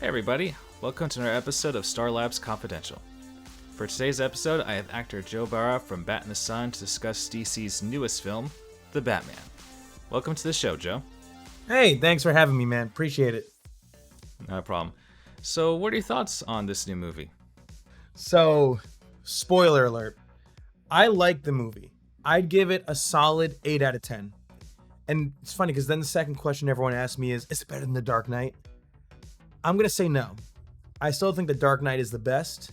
Hey everybody, welcome to another episode of Star Labs Confidential. For today's episode, I have actor Joe Barra from Batinthesun to discuss DC's newest film, The Batman. Welcome to the show, Joe. Hey, thanks for having me, man. Appreciate it. Not a problem. So, what are your thoughts on this new movie? So, spoiler alert. I like the movie. I'd give it a solid 8 out of 10. And it's funny because then the second question everyone asks me is it better than The Dark Knight? I'm going to say no. I still think The Dark Knight is the best.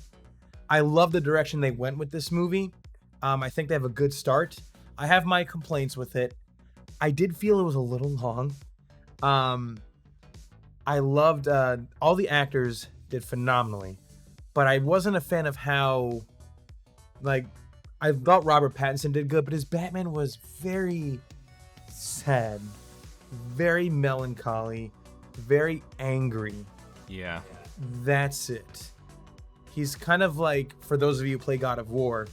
I love the direction they went with this movie. I think they have a good start. I have my complaints with it. I did feel it was a little long. I loved all the actors did phenomenally, but I wasn't a fan of how, I thought Robert Pattinson did good, but his Batman was very sad, very melancholy, very angry. Yeah. That's it. He's kind of like, for those of you who play God of War,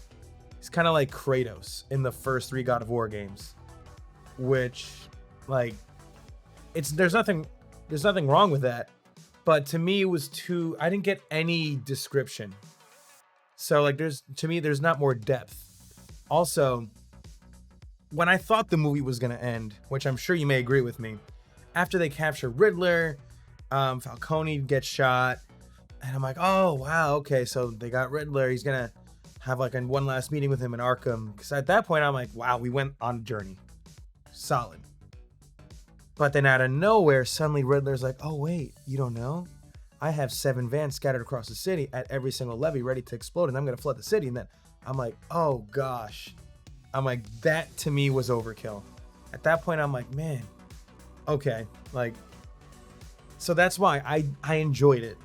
he's kind of like Kratos in the first 3 God of War games, which, there's nothing wrong with that, but to me it was too. I didn't get any description, so there's not more depth. Also, when I thought the movie was gonna end, which I'm sure you may agree with me, after they capture Riddler, Falcone gets shot, and I'm like, oh wow, okay, so they got Riddler. He's gonna have one last meeting with him in Arkham, because at that point I'm like, wow, we went on a journey, solid. But then out of nowhere, suddenly Riddler's like, oh wait, you don't know? I have 7 vans scattered across the city at every single levee ready to explode, and I'm gonna flood the city. And then I'm like, oh gosh. I'm like, that to me was overkill. At that point, I'm like, man, okay. So that's why I enjoyed it.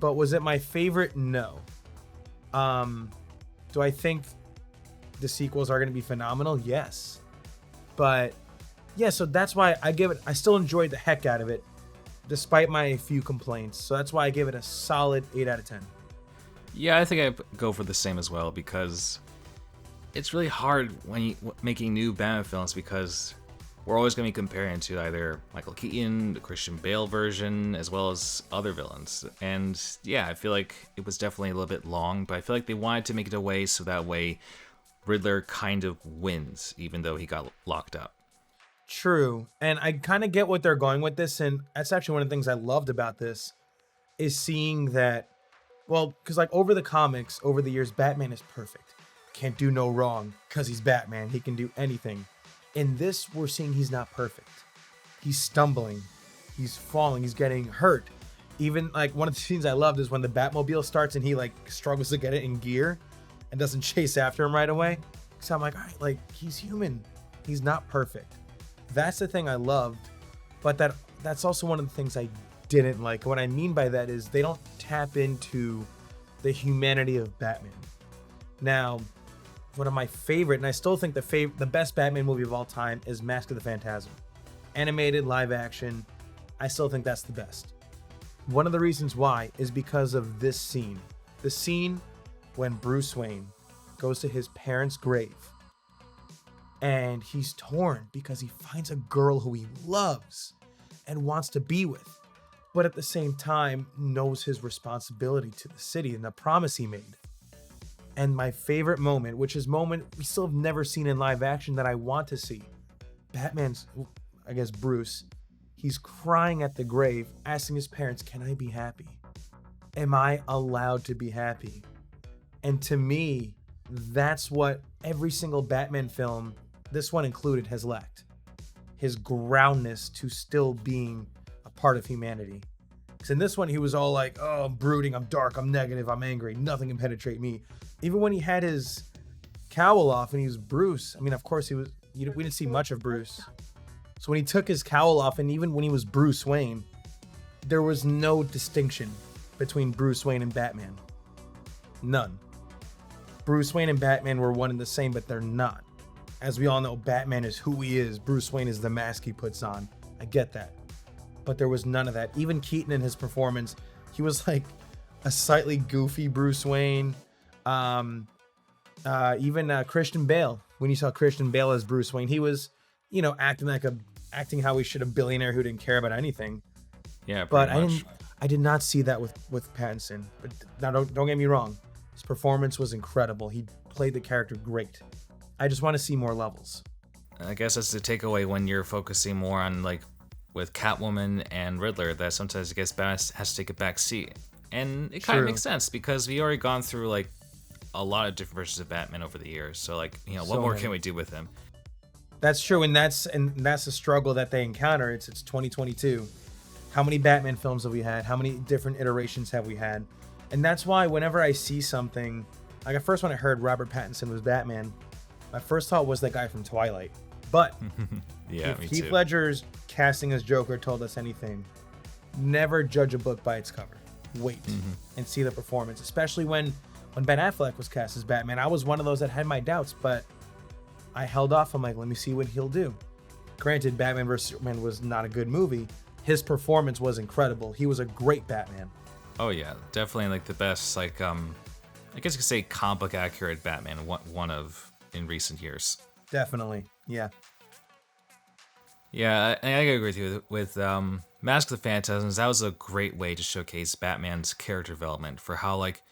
But was it my favorite? No. Do I think the sequels are gonna be phenomenal? Yes. But yeah, so that's why I still enjoyed the heck out of it, despite my few complaints. So that's why I give it a solid 8 out of 10. Yeah, I think I'd go for the same as well, because it's really hard when you making new Batman films, because we're always going to be comparing to either Michael Keaton, the Christian Bale version, as well as other villains. And yeah, I feel like it was definitely a little bit long, but I feel like they wanted to make it a way so that way Riddler kind of wins, even though he got locked up. True. And I kind of get what they're going with this. And that's actually one of the things I loved about this, is seeing that, well, because over the comics, over the years, Batman is perfect. Can't do no wrong because he's Batman. He can do anything. In this, we're seeing he's not perfect. He's stumbling. He's falling. He's getting hurt. Even one of the scenes I loved is when the Batmobile starts and he struggles to get it in gear and doesn't chase after him right away. So I'm like, all right, he's human. He's not perfect. That's the thing I loved, but that's also one of the things I didn't like. What I mean by that is they don't tap into the humanity of Batman. Now, one of my favorite, and I still think the best Batman movie of all time is Mask of the Phantasm. Animated, live action, I still think that's the best. One of the reasons why is because of this scene. The scene when Bruce Wayne goes to his parents' grave, and he's torn because he finds a girl who he loves and wants to be with, but at the same time knows his responsibility to the city and the promise he made. And my favorite moment, which is moment we still have never seen in live action that I want to see, Bruce, he's crying at the grave, asking his parents, can I be happy? Am I allowed to be happy? And to me, that's what every single Batman film, this one included, has lacked. His groundness to still being a part of humanity. Because in this one, he was all like, oh, I'm brooding, I'm dark, I'm negative, I'm angry, nothing can penetrate me. Even when he had his cowl off and he was Bruce, of course we didn't see much of Bruce. So when he took his cowl off, and even when he was Bruce Wayne, there was no distinction between Bruce Wayne and Batman. None. Bruce Wayne and Batman were one and the same, but they're not. As we all know, Batman is who he is. Bruce Wayne is the mask he puts on. I get that. But there was none of that. Even Keaton in his performance, he was like a slightly goofy Bruce Wayne. Even Christian Bale, when you saw Christian Bale as Bruce Wayne, he was, acting how he should, a billionaire who didn't care about anything. Yeah, but much. I did not see that with Pattinson. But now don't get me wrong, his performance was incredible. He played the character great. I just want to see more levels. I guess that's the takeaway when you're focusing more on like with Catwoman and Riddler, that sometimes I guess Batman has to take a back seat. And it kind of True. makes sense because we already gone through like a lot of different versions of Batman over the years. So like, you know, what So more many. can we do with him? That's true, and that's the struggle that they encounter. It's 2022. How many Batman films have we had? How many different iterations have we had? And that's why whenever I see something, like at first when I heard Robert Pattinson was Batman, my first thought was that guy from Twilight. But Yeah, if me Heath too. Ledger's casting as Joker told us anything, never judge a book by its cover. Wait and see the performance, especially when Ben Affleck was cast as Batman. I was one of those that had my doubts, but I held off. I'm like, let me see what he'll do. Granted, Batman vs Superman was not a good movie. His performance was incredible. He was a great Batman. Oh yeah, definitely like the best like I guess you could say comic book accurate Batman, one of in recent years. Definitely. Yeah. Yeah, I agree with you. With Mask of the Phantasms, that was a great way to showcase Batman's character development for how like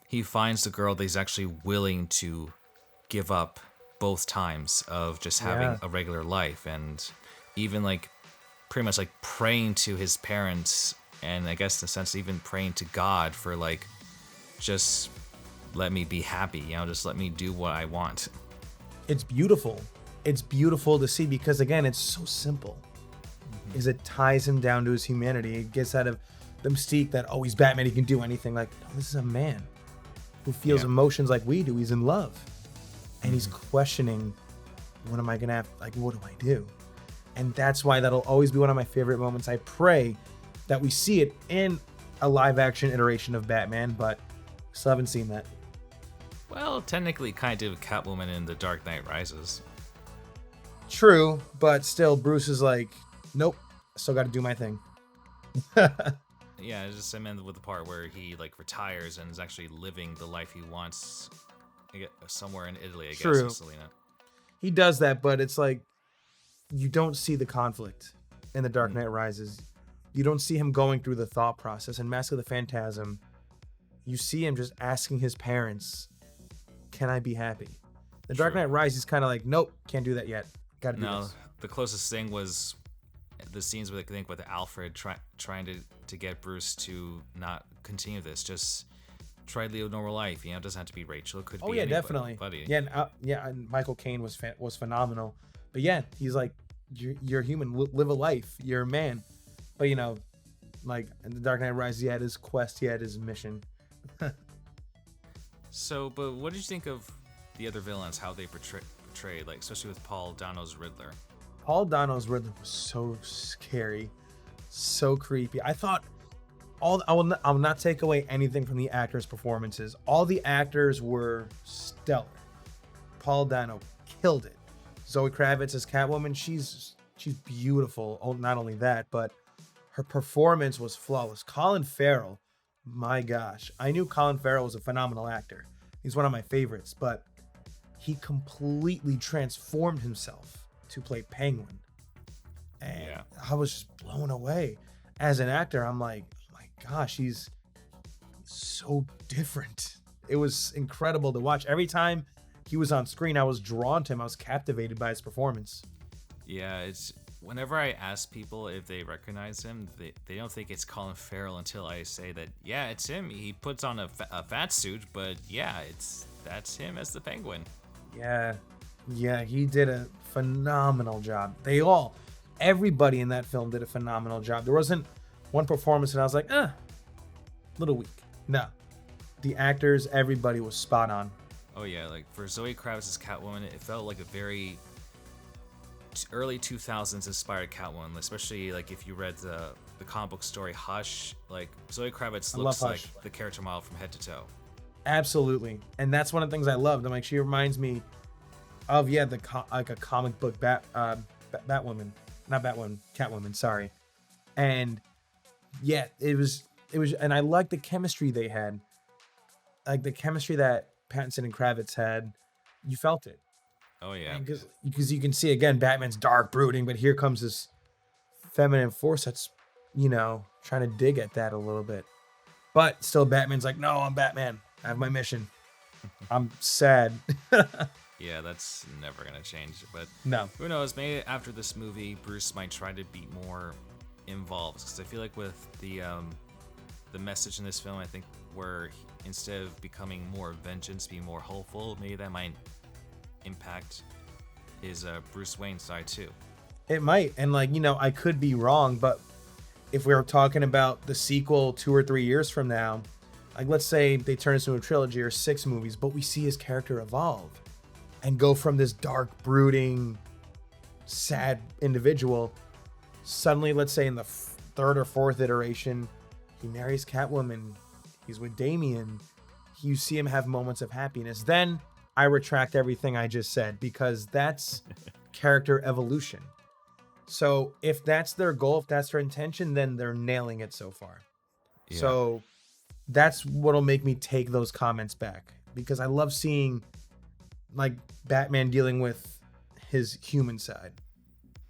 he finds the girl that he's actually willing to give up both times of just having Yeah. a regular life, and even like pretty much like praying to his parents, and I guess in a sense even praying to God for like just let me be happy, you know, just let me do what I want. It's beautiful. It's beautiful to see because again, it's so simple. Is it ties him down to his humanity. It gets out of the mystique that oh, he's Batman, he can do anything. Like, no, this is a man who feels Yeah. emotions like we do. He's in love. And he's questioning, what am I gonna have, like, what do I do? And that's why that'll always be one of my favorite moments. I pray that we see it in a live action iteration of Batman, but still haven't seen that. Well, technically kind of Catwoman in The Dark Knight Rises. True, but still Bruce is like, nope, I still gotta do my thing. Yeah, I just I meant with the part where he like retires and is actually living the life he wants somewhere in Italy, I guess, True. with Selena. He does that, but it's like you don't see the conflict in The Dark Knight Rises. You don't see him going through the thought process. In Mask of the Phantasm, you see him just asking his parents, can I be happy? The Dark True. Knight Rises, he's kind of like, nope, can't do that yet. Gotta do No, this. the closest thing was the scenes with I think with Alfred trying to get Bruce to not continue this, just try to live a normal life. You know, it doesn't have to be Rachel. It could Oh be yeah, anybody, definitely. buddy. Yeah, and Michael Caine was phenomenal. But yeah, he's like, you're human. Live a life. You're a man. But you know, like in The Dark Knight Rises, he had his quest. He had his mission. So, but what did you think of the other villains? How they portrayed, like especially with Paul Dano's Riddler? Paul Dano's Riddler was so scary, so creepy. I thought I will not take away anything from the actors' performances. All the actors were stellar. Paul Dano killed it. Zoe Kravitz as Catwoman, she's beautiful. Oh, not only that, but her performance was flawless. Colin Farrell, my gosh, I knew Colin Farrell was a phenomenal actor. He's one of my favorites, but he completely transformed himself to play Penguin. And Yeah. I was just blown away. As an actor, I'm like, oh my gosh, he's so different. It was incredible to watch. Every time he was on screen, I was drawn to him. I was captivated by his performance. Yeah, it's whenever I ask people if they recognize him, they don't think it's Colin Farrell until I say that, yeah, it's him. He puts on a fat suit, but yeah, that's him as the Penguin. Yeah, he did a phenomenal job. Everybody in that film did a phenomenal job. There wasn't one performance that I was like, little weak. No, the actors, everybody was spot on. Oh yeah, like for Zoe Kravitz's Catwoman, it felt like a very early 2000s inspired Catwoman, especially like if you read the comic book story Hush. Like Zoe Kravitz I looks love like Hush. the character model from head to toe. Absolutely, and that's one of the things I loved. I'm like, she reminds me of like a comic book Batwoman, not Batwoman, Catwoman. Sorry, and yeah, it was, and I liked the chemistry they had, like the chemistry that Pattinson and Kravitz had. You felt it. Oh yeah. Because you can see again, Batman's dark, brooding, but here comes this feminine force that's, trying to dig at that a little bit. But still, Batman's like, no, I'm Batman. I have my mission. I'm sad. Yeah, that's never gonna change. But No. who knows? Maybe after this movie, Bruce might try to be more involved. Because I feel like with the message in this film, I think where instead of becoming more vengeance, being more hopeful, maybe that might impact his Bruce Wayne side too. It might. And like, I could be wrong, but if we were talking about the sequel 2 or 3 years from now, like let's say they turn this into a trilogy or 6 movies, but we see his character evolve and go from this dark, brooding, sad individual. Suddenly, let's say in the 3rd or 4th iteration, he marries Catwoman. He's with Damian. You see him have moments of happiness. Then I retract everything I just said because that's character evolution. So if that's their goal, if that's their intention, then they're nailing it so far. Yeah. So that's what'll make me take those comments back because I love seeing like Batman dealing with his human side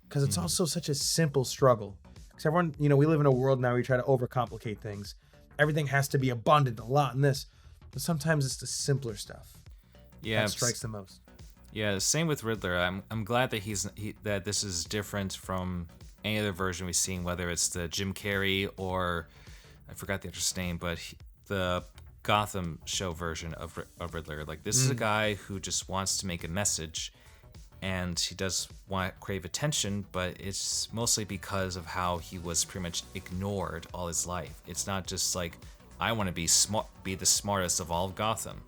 because it's also such a simple struggle. Because everyone, we live in a world now where we try to overcomplicate things. Everything has to be abundant, a lot in this, but sometimes it's the simpler stuff that strikes the most. Yeah, same with Riddler. I'm glad that that this is different from any other version we've seen, whether it's the Jim Carrey or I forgot the actor's name, but the Gotham show version of Riddler. Like this is a guy who just wants to make a message, and he does crave attention, but it's mostly because of how he was pretty much ignored all his life. It's not just like I want to be the smartest of all of Gotham.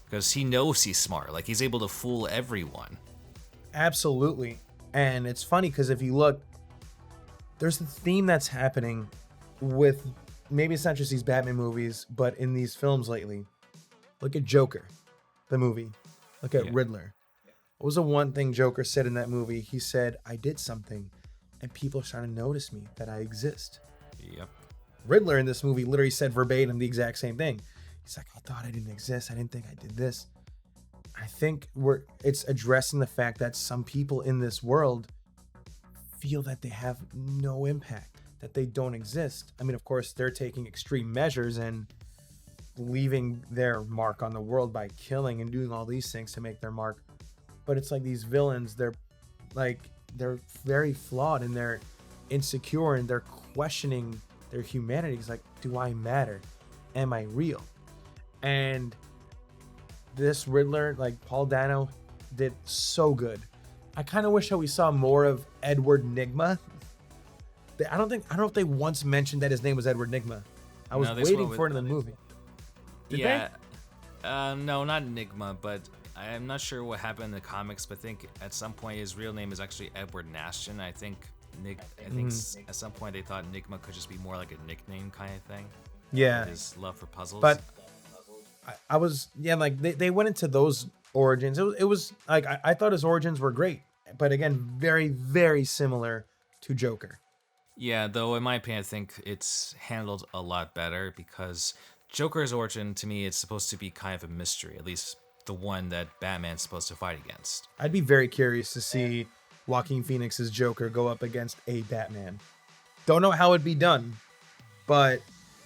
Because he knows he's smart. Like, he's able to fool everyone. Absolutely. And it's funny because if you look, there's a theme that's happening with, maybe it's not just these Batman movies, but in these films lately. Look at Joker, the movie. Look at Riddler. What was the one thing Joker said in that movie? He said, I did something, and people are starting to notice me, that I exist. Yep. Riddler in this movie literally said verbatim the exact same thing. He's like, I thought I didn't exist. I didn't think I did this. I think it's addressing the fact that some people in this world feel that they have no impact, that they don't exist. I mean, of course, they're taking extreme measures and leaving their mark on the world by killing and doing all these things to make their mark. But it's like these villains, they're very flawed and they're insecure and they're questioning their humanity. It's like, do I matter? Am I real? And this Riddler, like Paul Dano, did so good. I kind of wish that we saw more of Edward Nygma. I don't know if they once mentioned that his name was Edward Nygma. I was waiting for it in the movie. Did they? No, not Nygma, but I'm not sure what happened in the comics. But I think at some point his real name is actually Edward Nashton. I think at some point they thought Nygma could just be more like a nickname kind of thing. Yeah, his love for puzzles. But I was like they went into those origins. It was like I thought his origins were great, but again, very very similar to Joker. Yeah, though in my opinion, I think it's handled a lot better because Joker's origin to me is supposed to be kind of a mystery, at least the one that Batman's supposed to fight against. I'd be very curious to see Joaquin Phoenix's Joker go up against a Batman. Don't know how it'd be done, but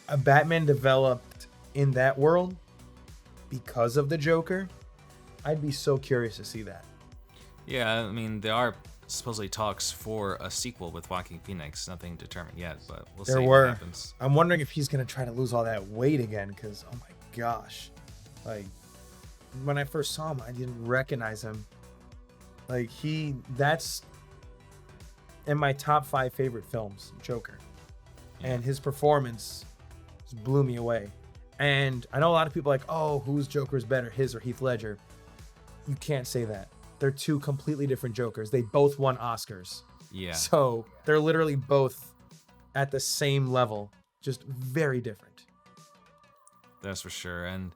a Batman developed in that world because of the Joker, I'd be so curious to see that. Yeah, I mean, there are supposedly talks for a sequel with Joaquin Phoenix. Nothing determined yet, but we'll see what happens. I'm wondering if he's going to try to lose all that weight again, because, oh my gosh. Like, when I first saw him, I didn't recognize him. Like, that's in my top 5 favorite films, Joker. Yeah. And his performance just blew me away. And I know a lot of people are like, oh, whose Joker is better, his or Heath Ledger? You can't say that. They're two completely different Jokers. They both won Oscars. Yeah. So they're literally both at the same level, just very different. That's for sure. And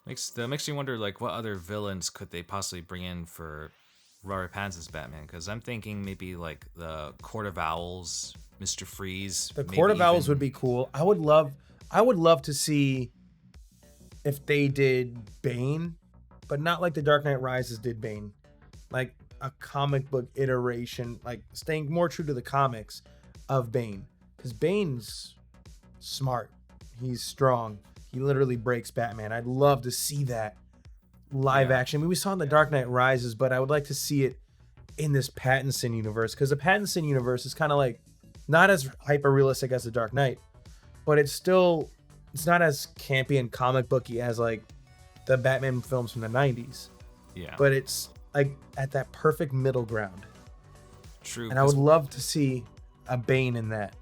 makes you wonder, like, what other villains could they possibly bring in for Robert Pattinson's Batman? Because I'm thinking maybe like the Court of Owls, Mr. Freeze. The Court of Owls would be cool. I would love to see if they did Bane, but not like the Dark Knight Rises did Bane. Like a comic book iteration, like staying more true to the comics of Bane. Because Bane's smart. He's strong. He literally breaks Batman. I'd love to see that live action. I mean, we saw it in The Dark Knight Rises, but I would like to see it in this Pattinson universe, because the Pattinson universe is kind of like not as hyper realistic as The Dark Knight, but it's not as campy and comic booky as like the Batman films from the 90s. Yeah. But it's like at that perfect middle ground. True. And I would love to see a Bane in that.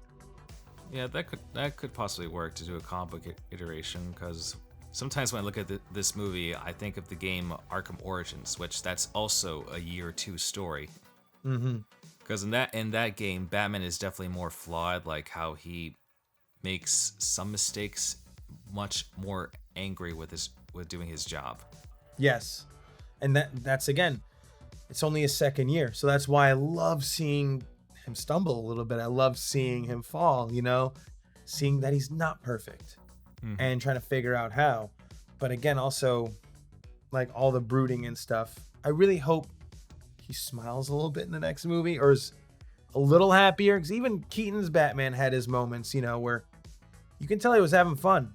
Yeah, that could possibly work to do a comic book iteration, because sometimes when I look at this movie, I think of the game Arkham Origins, which that's also a year 2 story. Mm-hmm. Because in that game, Batman is definitely more flawed, like how he makes some mistakes much more angry with doing his job. Yes. And that's again, it's only his second year. So that's why I love seeing him stumble a little bit. I love seeing him fall, seeing that he's not perfect and trying to figure out how. But again, also like all the brooding and stuff. I really hope he smiles a little bit in the next movie, or is a little happier, because even Keaton's Batman had his moments, where you can tell he was having fun.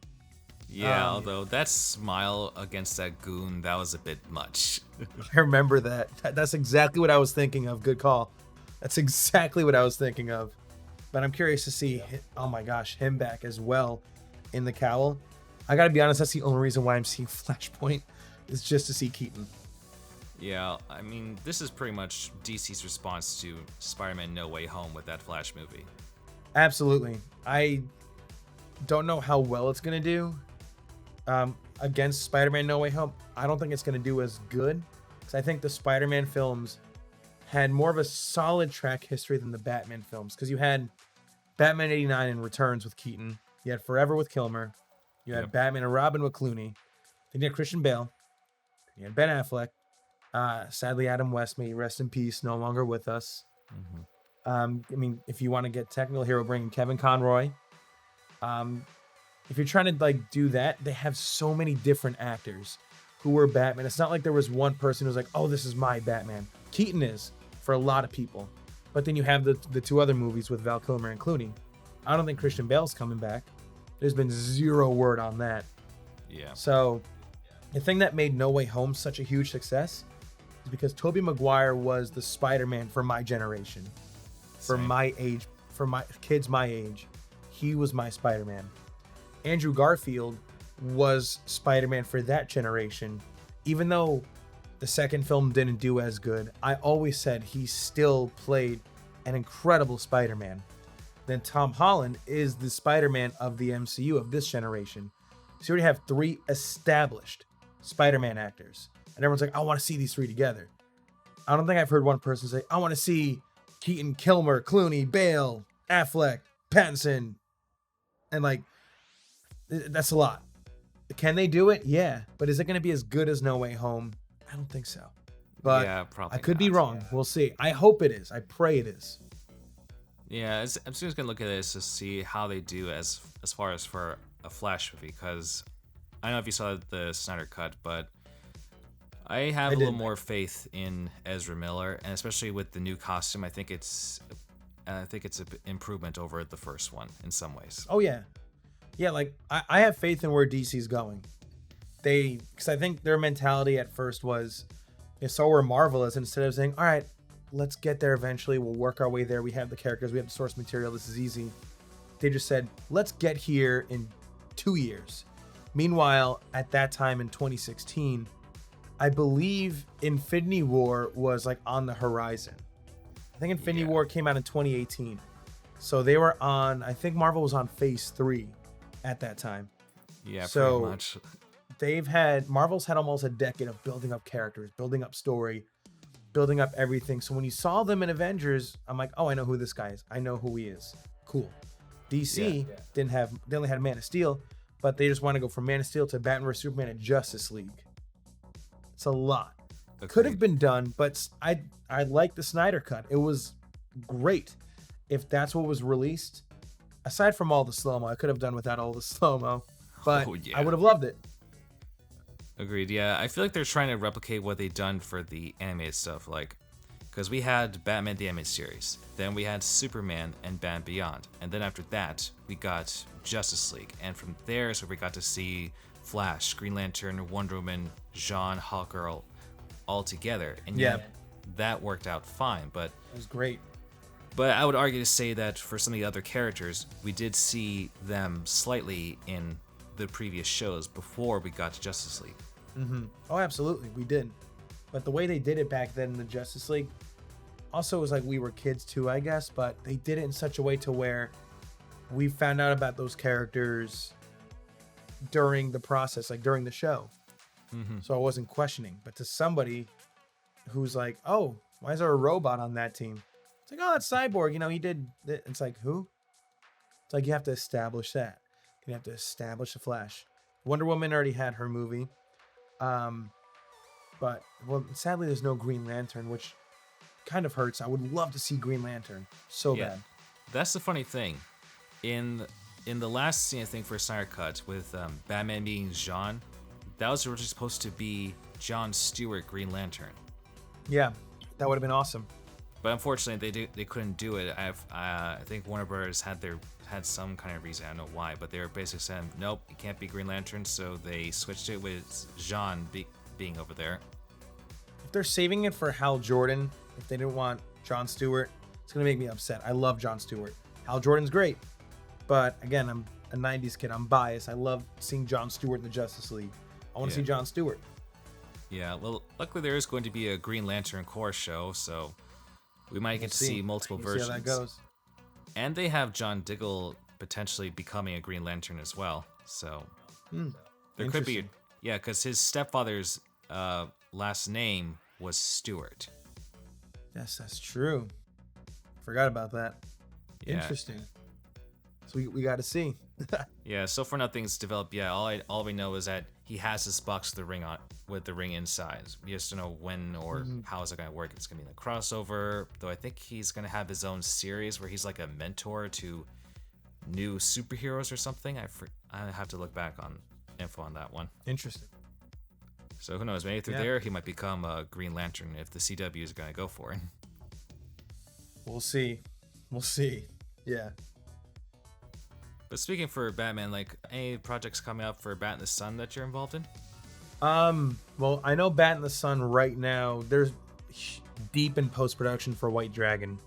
Yeah, although that smile against that goon, that was a bit much. I remember that. That's exactly what I was thinking of. Good call. That's exactly what I was thinking of. But I'm curious to see, oh my gosh, him back as well in the cowl. I gotta be honest, that's the only reason why I'm seeing Flashpoint, is just to see Keaton. Yeah, I mean, this is pretty much DC's response to Spider-Man No Way Home with that Flash movie. Absolutely. I don't know how well it's gonna do against Spider-Man No Way Home. I don't think it's gonna do as good, because I think the Spider-Man films had more of a solid track history than the Batman films, because you had Batman 89 and Returns with Keaton, you had Forever with Kilmer, you had Batman and Robin with Clooney, then you had Christian Bale, you had Ben Affleck. Sadly, Adam West, may he rest in peace, no longer with us. I mean, if you want to get technical here, we'll bring in Kevin Conroy. If you're trying to like do that, they have so many different actors who were Batman. It's not like there was one person who's like, oh, this is my Batman. Keaton is for a lot of people. But then you have the two other movies with Val Kilmer and Clooney. I don't think Christian Bale's coming back. There's been zero word on that. Yeah. So the thing that made No Way Home such a huge success is because Tobey Maguire was the Spider-Man for my generation. For my age, for my kids my age. He was my Spider-Man. Andrew Garfield was Spider-Man for that generation. Even though the second film didn't do as good, I always said he still played an incredible Spider-Man. Then Tom Holland is the Spider-Man of the MCU of this generation. So you already have 3 established Spider-Man actors. And everyone's like, I want to see these 3 together. I don't think I've heard one person say, I want to see Keaton, Kilmer, Clooney, Bale, Affleck, Pattinson. And like, that's a lot. Can they do it? Yeah. But is it going to be as good as No Way Home? I don't think so. But yeah, probably I could be not. wrong. We'll see. I hope it is. I pray it is. Yeah, I'm just gonna look at this to see how they do as far as for a Flash movie, because I don't know if you saw the Snyder Cut, but I have a little more faith in Ezra Miller, and especially with the new costume, I think it's an improvement over the first one in some ways. Oh yeah, like I have faith in where DC's going. Because I think their mentality at first was, so where Marvel is, instead of saying, all right, let's get there eventually, we'll work our way there, we have the characters, we have the source material, this is easy. They just said, let's get here in 2 years. Meanwhile, at that time in 2016, I believe Infinity War was like on the horizon. I think Infinity War came out in 2018. So they were on, I think Marvel was on phase 3 at that time. Yeah, so pretty much. Marvel's had almost a decade of building up characters, building up story, building up everything. So when you saw them in Avengers, I'm like, oh, I know who this guy is. I know who he is. Cool. DC they only had Man of Steel, but they just want to go from Man of Steel to Batman vs Superman and Justice League. It's a lot. Agreed. Could have been done, but I like the Snyder Cut. It was great. If that's what was released, aside from all the slow-mo, I could have done without all the slow-mo, but I would have loved it. Agreed. Yeah, I feel like they're trying to replicate what they've done for the animated stuff. Like, Because we had Batman the Animated Series, then we had Superman and Batman Beyond, and then after that, we got Justice League, and from there is where we got to see Flash, Green Lantern, Wonder Woman, Jean, Hawkgirl, all together, and that worked out fine, but it was great. But I would argue to say that for some of the other characters, we did see them slightly in the previous shows before we got to Justice League. Mm-hmm. Oh, absolutely, we did. But the way they did it back then in the Justice League, also it was like we were kids too, I guess, but they did it in such a way to where we found out about those characters during the process, like during the show. Mm-hmm. So I wasn't questioning. But to somebody who's like, oh, why is there a robot on that team? It's like, oh, that's Cyborg. You know, he did. It's like, who? It's like you have to establish that. You have to establish the Flash. Wonder Woman already had her movie. But, well, sadly, there's no Green Lantern, which kind of hurts. I would love to see Green Lantern so bad. That's the funny thing. In the last scene, I think, for Snyder Cut, with Batman being Jean, that was originally supposed to be John Stewart Green Lantern. Yeah, that would have been awesome. But unfortunately, they couldn't do it. I think Warner Brothers had some kind of reason. I don't know why, but they were basically saying, nope, it can't be Green Lantern, so they switched it with Jean being over there. If they're saving it for Hal Jordan, if they didn't want Jon Stewart, it's going to make me upset. I love Jon Stewart. Hal Jordan's great. But again, I'm a 90s kid. I'm biased. I love seeing Jon Stewart in the Justice League. I want to see Jon Stewart. Yeah, well, luckily there is going to be a Green Lantern Corps show, so we might get to see multiple versions. See how that goes. And they have John Diggle potentially becoming a Green Lantern as well. So there could be, because his stepfather's last name was Stewart. Yes, that's true. Forgot about that. Yeah. Interesting. So we got to see. Yeah, so far nothing's developed yet. All we know is that he has this box with the ring inside. We just don't know when or how is it going to work. It's going to be in a crossover, though I think he's going to have his own series where he's like a mentor to new superheroes or something. I have to look back on info on that one. Interesting. So who knows? Maybe through there he might become a Green Lantern if the CW is going to go for it. We'll see. Yeah. But speaking for Batman, like any projects coming up for Batinthesun that you're involved in? Well, I know Batinthesun right now, there's deep in post-production for White Dragon.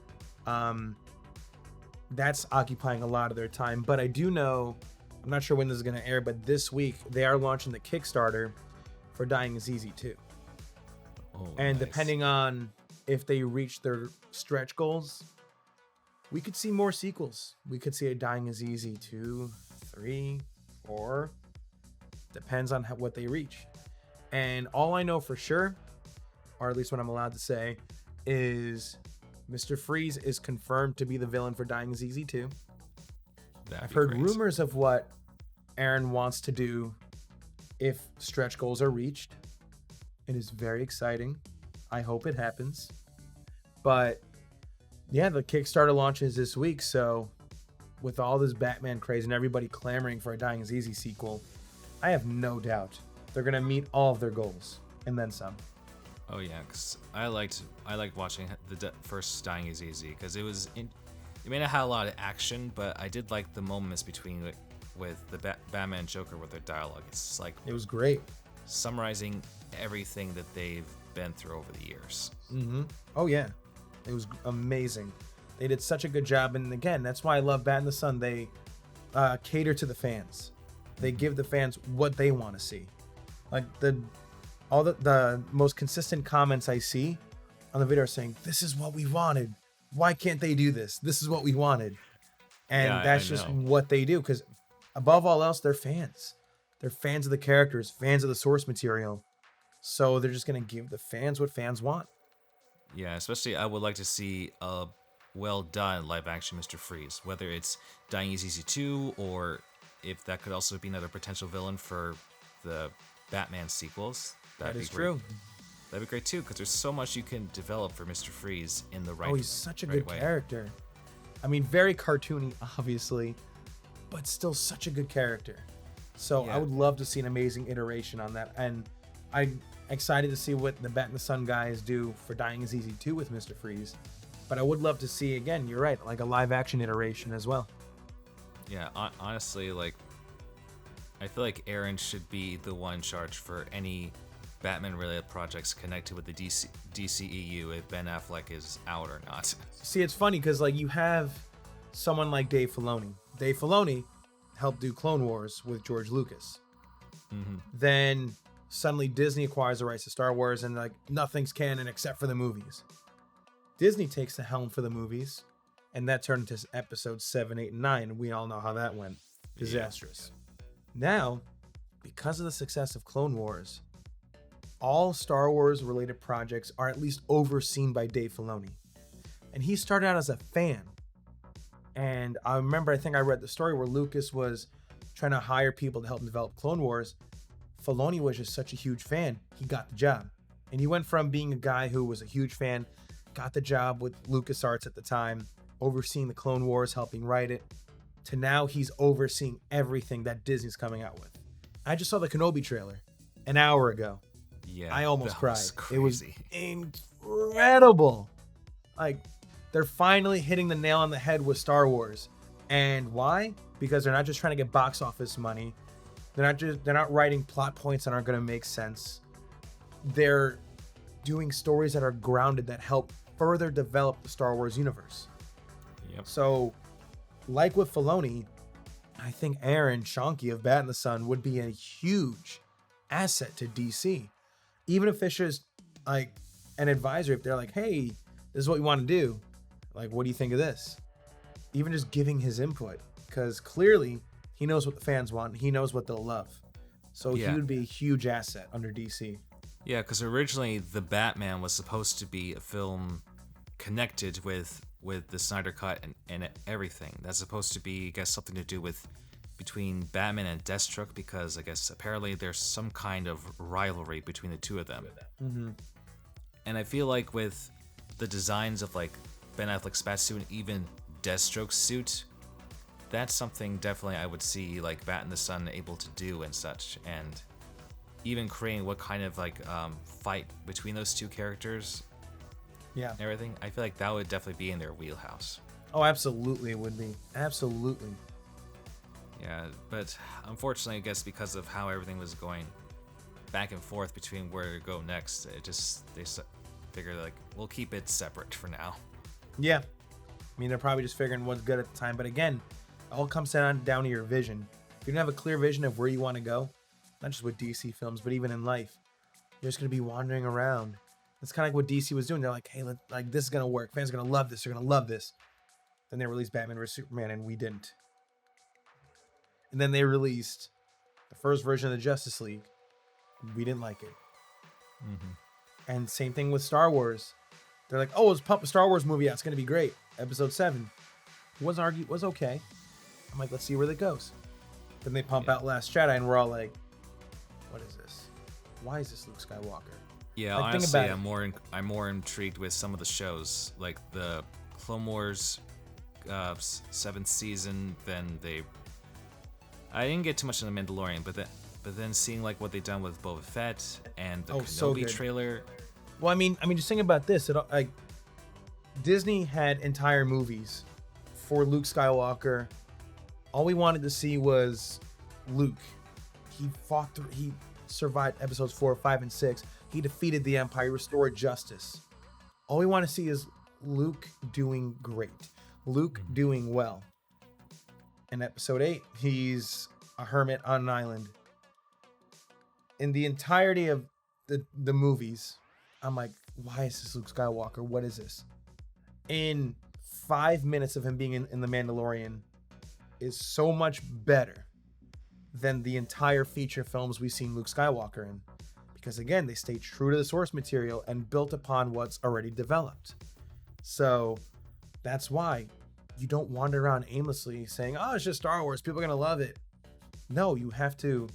That's occupying a lot of their time, but I do know, I'm not sure when this is going to air, but this week they are launching the Kickstarter for Dying is Easy 2. Oh, and nice. Depending on if they reach their stretch goals, we could see more sequels. We could see a Dying is Easy 2, 3, 4. Depends on what they reach. And all I know for sure, or at least what I'm allowed to say, is Mr. Freeze is confirmed to be the villain for Dying is Easy 2. I've heard rumors of what Aaron wants to do if stretch goals are reached. It is very exciting. I hope it happens. But yeah, the Kickstarter launches this week, so with all this Batman craze and everybody clamoring for a Dying is Easy sequel, I have no doubt they're going to meet all of their goals and then some. Oh yeah, because I liked watching the first Dying is Easy because it may not have a lot of action, but I did like the moments between with the Batman and Joker with their dialogue. It's like it was great, summarizing everything that they've been through over the years. Mm-hmm. Oh yeah, it was amazing. They did such a good job, and again, that's why I love Batinthesun. They cater to the fans. They give the fans what they want to see. Like all the most consistent comments I see on the video are saying, "This is what we wanted. Why can't they do this? This is what we wanted." And that's just what they do, because above all else, they're fans. They're fans of the characters, fans of the source material. So they're just going to give the fans what fans want. Yeah, especially I would like to see a well-done live-action Mr. Freeze, whether it's Dying is Easy 2 or if that could also be another potential villain for the Batman sequels. That is true. That'd be great too, because there's so much you can develop for Mr. Freeze in the right way. Oh, he's such a good character. I mean, very cartoony, obviously, but still such a good character. So I would love to see an amazing iteration on that. And Excited to see what the Batinthesun guys do for Dying is Easy 2 with Mr. Freeze. But I would love to see, again, you're right, like a live action iteration as well. Yeah, honestly, like, I feel like Aaron should be the one in charge for any Batman-related projects connected with the DCEU if Ben Affleck is out or not. See, it's funny because, like, you have someone like Dave Filoni. Dave Filoni helped do Clone Wars with George Lucas. Mm-hmm. Then suddenly Disney acquires the rights to Star Wars and, like, nothing's canon except for the movies. Disney takes the helm for the movies, and that turned into episodes 7, 8, and 9. And we all know how that went. Disastrous. Yeah. Now, because of the success of Clone Wars, all Star Wars related projects are at least overseen by Dave Filoni. And he started out as a fan. And I remember, I think I read the story where Lucas was trying to hire people to help him develop Clone Wars. Filoni was just such a huge fan, he got the job. And he went from being a guy who was a huge fan, got the job with LucasArts at the time, overseeing the Clone Wars, helping write it, to now he's overseeing everything that Disney's coming out with. I just saw the Kenobi trailer an hour ago. Yeah, I almost cried. Crazy. It was incredible. Like, they're finally hitting the nail on the head with Star Wars. And why? Because they're not just trying to get box office money. They're not writing plot points that aren't going to make sense. They're doing stories that are grounded, that help further develop the Star Wars universe. Yep. So, like with Filoni, I think Aaron Schoenke of Batinthesun would be a huge asset to DC. Even if it's just like an advisor, if they're like, hey, this is what we want to do. Like, what do you think of this? Even just giving his input, because clearly he knows what the fans want. He knows what they'll love. So he would be a huge asset under DC. Yeah, because originally the Batman was supposed to be a film connected with the Snyder Cut and everything. That's supposed to be, I guess, something to do with between Batman and Deathstroke, because I guess apparently there's some kind of rivalry between the two of them. Mm-hmm. And I feel like with the designs of like Ben Affleck's Batsuit and even Deathstroke's suit, that's something definitely I would see like Batinthesun able to do and such, and even creating what kind of like fight between those two characters. Yeah. And everything. I feel like that would definitely be in their wheelhouse. Oh, absolutely it would be. Absolutely. Yeah, but unfortunately, I guess because of how everything was going back and forth between where to go next, they figured like we'll keep it separate for now. Yeah. I mean, they're probably just figuring what's good at the time. But again, it all comes down to your vision. If you don't have a clear vision of where you want to go, not just with DC films, but even in life, you're just going to be wandering around. It's kind of like what DC was doing. They're like, hey, this is going to work. Fans are going to love this. They're going to love this. Then they released Batman vs. Superman, and we didn't. And then they released the first version of the Justice League. We didn't like it. Mm-hmm. And same thing with Star Wars. They're like, oh, let's pump a Star Wars movie out. It's going to be great. Episode 7 was okay. I'm like, let's see where that goes. Then they pump out Last Jedi, and we're all like, what is this? Why is this Luke Skywalker? Yeah, like, honestly, I'm more intrigued with some of the shows, like the Clone Wars 7th season. Then I didn't get too much in the Mandalorian, but then seeing like what they've done with Boba Fett and the Kenobi trailer. Well, I mean, just think about this. Like, Disney had entire movies for Luke Skywalker. All we wanted to see was Luke. He he survived episodes 4, 5, and 6. He defeated the Empire, restored justice. All we want to see is Luke doing great. Luke doing well. In episode 8, he's a hermit on an island. In the entirety of the movies, I'm like, why is this Luke Skywalker? What is this? In 5 minutes of him being in The Mandalorian is so much better than the entire feature films we've seen Luke Skywalker in. Because again, they stayed true to the source material and built upon what's already developed. So that's why you don't wander around aimlessly saying, oh, it's just Star Wars, people are going to love it. No, you have to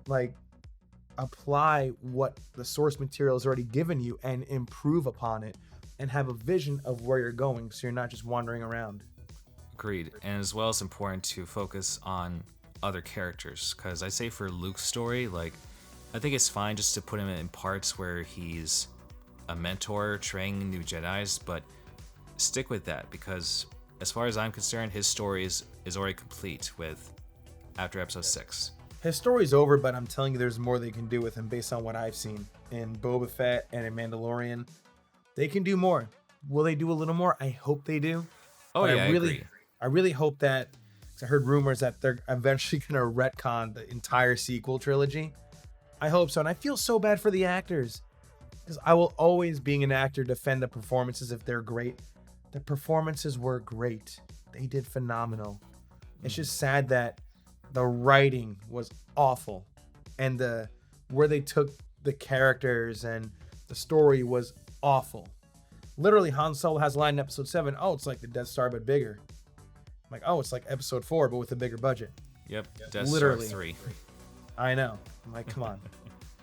like apply what the source material has already given you and improve upon it and have a vision of where you're going, so you're not just wandering around. Agreed. And as well, it's important to focus on other characters, because I say for Luke's story, like I think it's fine just to put him in parts where he's a mentor training new Jedis, but stick with that because as far as I'm concerned, his story is already complete after episode 6. His story's over, but I'm telling you there's more they can do with him based on what I've seen in Boba Fett and in Mandalorian. They can do more. Will they do a little more? I hope they do. Oh, but yeah, I really hope that, because I heard rumors that they're eventually going to retcon the entire sequel trilogy. I hope so. And I feel so bad for the actors. Because I will always, being an actor, defend the performances if they're great. The performances were great. They did phenomenal. It's just sad that the writing was awful. And where they took the characters and the story was awful. Literally, Han Solo has a line in episode 7. Oh, it's like the Death Star, but bigger. I'm like, oh, it's like episode 4, but with a bigger budget. Yep, Death Literally. Star 3. I know. I'm like, come on.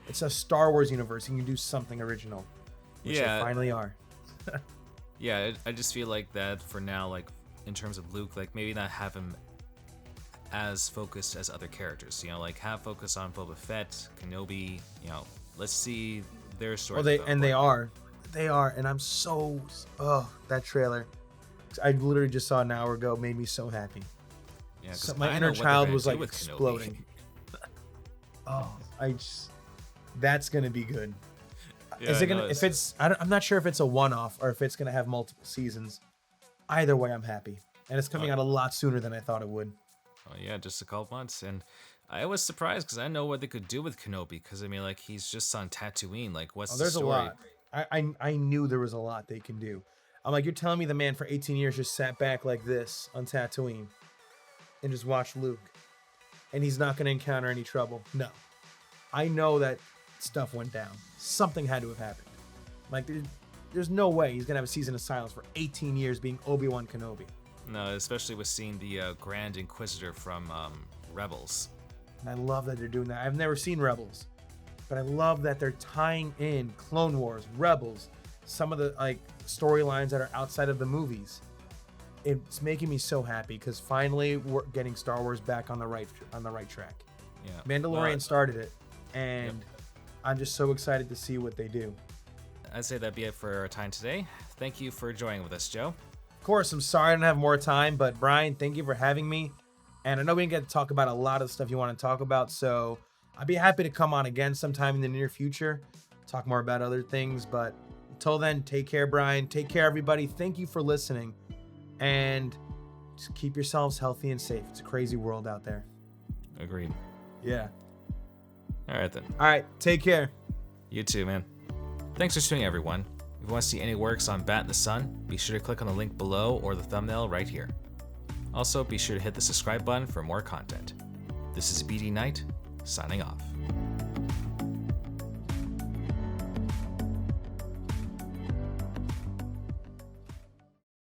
It's a Star Wars universe. You can do something original. Which they finally are. Yeah, I just feel like that for now, like, in terms of Luke, like, maybe not have him as focused as other characters. You know, like, have focus on Boba Fett, Kenobi, you know, let's see their story. Well, they are. They are, and I'm so... Oh, that trailer. I literally just saw an hour ago. Made me so happy. Yeah, so my inner child was, like, exploding. That's going to be good. Yeah, Is it gonna? If it's, I'm not sure if it's a one-off or if it's gonna have multiple seasons. Either way, I'm happy, and it's coming out a lot sooner than I thought it would. Oh yeah, just a couple months, and I was surprised because I know what they could do with Kenobi. Because I mean, like he's just on Tatooine. Like, what's the story? There's a lot. I knew there was a lot they can do. I'm like, you're telling me the man for 18 years just sat back like this on Tatooine and just watched Luke, and he's not gonna encounter any trouble? No, I know that stuff went down. Something had to have happened. Like, there's no way he's gonna have a season of silence for 18 years being Obi-Wan Kenobi. No, especially with seeing the Grand Inquisitor from Rebels. And I love that they're doing that. I've never seen Rebels, but I love that they're tying in Clone Wars, Rebels, some of the like storylines that are outside of the movies. It's making me so happy because finally we're getting Star Wars back on the right track. Yeah, Mandalorian started it, and I'm just so excited to see what they do. I'd say that'd be it for our time today. Thank you for joining with us, Joe. Of course, I'm sorry I don't have more time, but Brian, thank you for having me. And I know we didn't get to talk about a lot of the stuff you want to talk about, so I'd be happy to come on again sometime in the near future, talk more about other things. But until then, take care, Brian. Take care, everybody. Thank you for listening. And just keep yourselves healthy and safe. It's a crazy world out there. Agreed. Yeah. All right, then. All right. Take care. You too, man. Thanks for tuning, everyone. If you want to see any works on Batinthesun, be sure to click on the link below or the thumbnail right here. Also, be sure to hit the subscribe button for more content. This is BD Knight, signing off.